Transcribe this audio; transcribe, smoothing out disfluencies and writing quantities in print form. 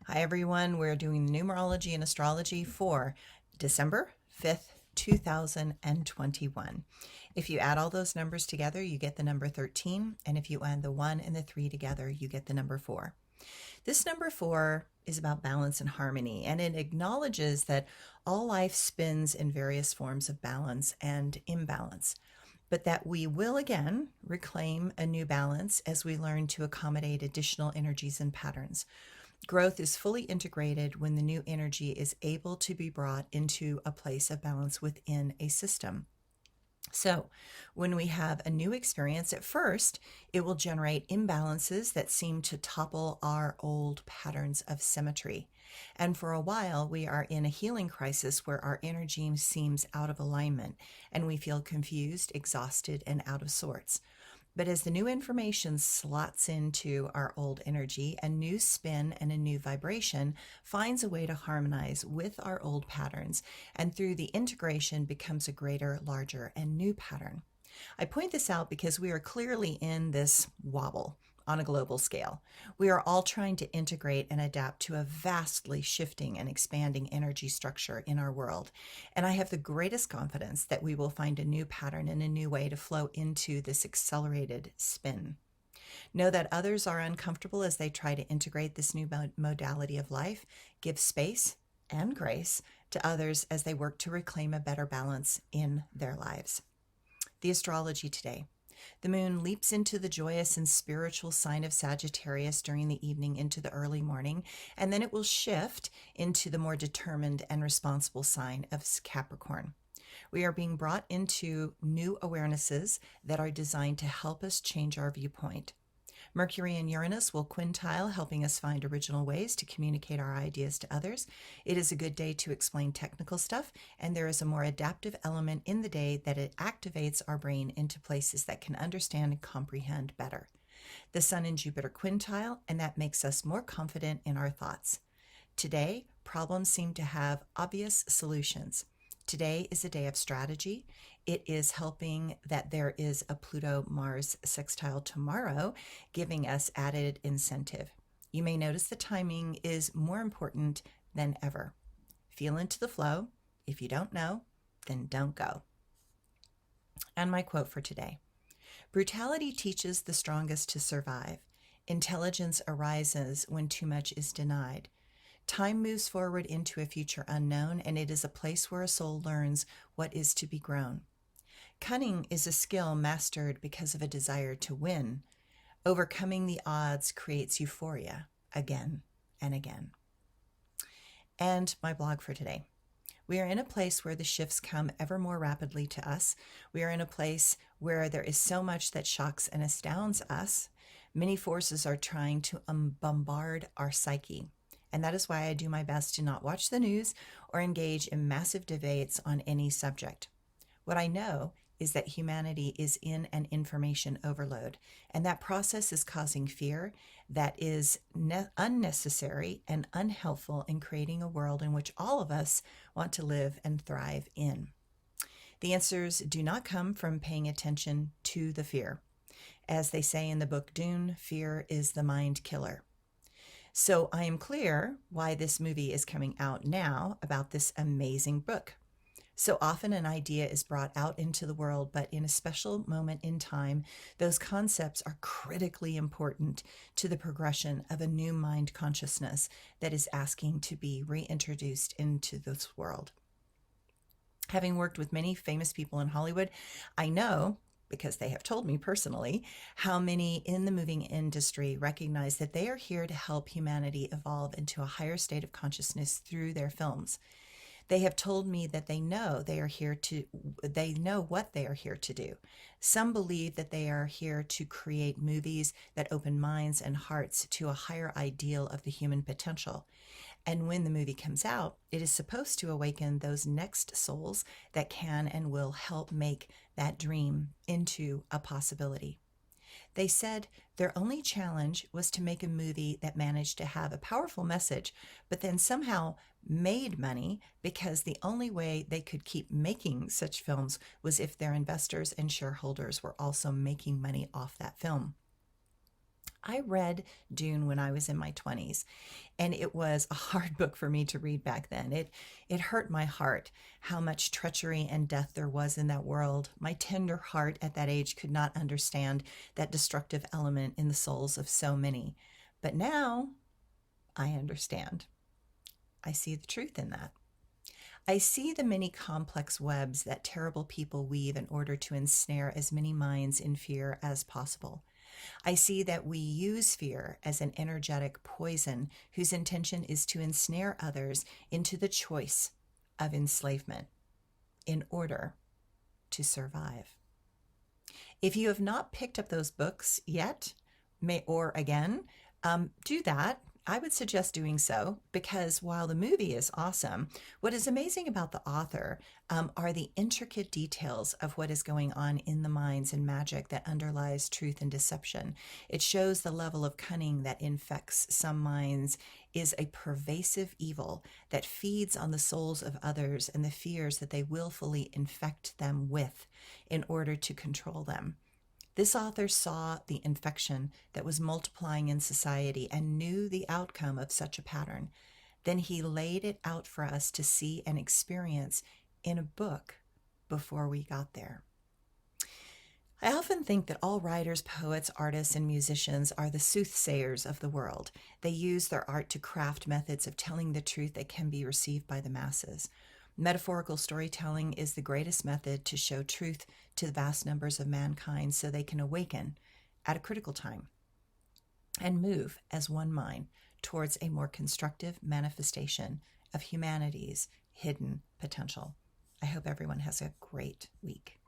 Hi, everyone. We're doing numerology and astrology for December 5th, 2021. If you add all those numbers together, you get the number 13. And if you add the 1 and the 3 together, you get the number 4. This number 4 is about balance and harmony, and it acknowledges that all life spins in various forms of balance and imbalance, but that we will again reclaim a new balance as we learn to accommodate additional energies and patterns. Growth is fully integrated when the new energy is able to be brought into a place of balance within a system. So, when we have a new experience, at first, it will generate imbalances that seem to topple our old patterns of symmetry. And for a while, we are in a healing crisis where our energy seems out of alignment and we feel confused, exhausted, and out of sorts. But as the new information slots into our old energy, a new spin and a new vibration finds a way to harmonize with our old patterns, and through the integration becomes a greater, larger, and new pattern. I point this out because we are clearly in this wobble on a global scale. We are all trying to integrate and adapt to a vastly shifting and expanding energy structure in our world. And I have the greatest confidence that we will find a new pattern and a new way to flow into this accelerated spin. Know that others are uncomfortable as they try to integrate this new modality of life. Give space and grace to others as they work to reclaim a better balance in their lives. The astrology today. The moon leaps into the joyous and spiritual sign of Sagittarius during the evening into the early morning, and then it will shift into the more determined and responsible sign of Capricorn. We are being brought into new awarenesses that are designed to help us change our viewpoint. Mercury and Uranus will quintile, helping us find original ways to communicate our ideas to others. It is a good day to explain technical stuff, and there is a more adaptive element in the day that it activates our brain into places that can understand and comprehend better. The Sun and Jupiter quintile, and that makes us more confident in our thoughts. Today, problems seem to have obvious solutions. Today is a day of strategy. It is helping that there is a Pluto-Mars sextile tomorrow, giving us added incentive. You may notice the timing is more important than ever. Feel into the flow. If you don't know, then don't go. And my quote for today: brutality teaches the strongest to survive. Intelligence arises when too much is denied. Time moves forward into a future unknown, and it is a place where a soul learns what is to be grown. Cunning is a skill mastered because of a desire to win. Overcoming the odds creates euphoria again and again. And my blog for today. We are in a place where the shifts come ever more rapidly to us. We are in a place where there is so much that shocks and astounds us. Many forces are trying to bombard our psyche. And that is why I do my best to not watch the news or engage in massive debates on any subject. What I know is that humanity is in an information overload, and that process is causing fear that is unnecessary and unhelpful in creating a world in which all of us want to live and thrive in. The answers do not come from paying attention to the fear. As they say in the book Dune, fear is the mind killer. So I am clear why this movie is coming out now about this amazing book. So often an idea is brought out into the world, but in a special moment in time, those concepts are critically important to the progression of a new mind consciousness that is asking to be reintroduced into this world. Having worked with many famous people in Hollywood, I know, because they have told me personally, how many in the moving industry recognize that they are here to help humanity evolve into a higher state of consciousness through their films. They have told me that they know what they are here to do. Some believe that they are here to create movies that open minds and hearts to a higher ideal of the human potential. And when the movie comes out, it is supposed to awaken those next souls that can and will help make that dream into a possibility. They said their only challenge was to make a movie that managed to have a powerful message, but then somehow made money, because the only way they could keep making such films was if their investors and shareholders were also making money off that film. I read Dune when I was in my 20s, and it was a hard book for me to read back then. It hurt my heart how much treachery and death there was in that world. My tender heart at that age could not understand that destructive element in the souls of so many. But now I understand. I see the truth in that. I see the many complex webs that terrible people weave in order to ensnare as many minds in fear as possible. I see that we use fear as an energetic poison whose intention is to ensnare others into the choice of enslavement in order to survive. If you have not picked up those books yet, do that. I would suggest doing so because while the movie is awesome, what is amazing about the author are the intricate details of what is going on in the minds and magic that underlies truth and deception. It shows the level of cunning that infects some minds is a pervasive evil that feeds on the souls of others and the fears that they willfully infect them with in order to control them. This author saw the infection that was multiplying in society and knew the outcome of such a pattern. Then he laid it out for us to see and experience in a book before we got there. I often think that all writers, poets, artists, and musicians are the soothsayers of the world. They use their art to craft methods of telling the truth that can be received by the masses. Metaphorical storytelling is the greatest method to show truth to the vast numbers of mankind so they can awaken at a critical time and move as one mind towards a more constructive manifestation of humanity's hidden potential. I hope everyone has a great week.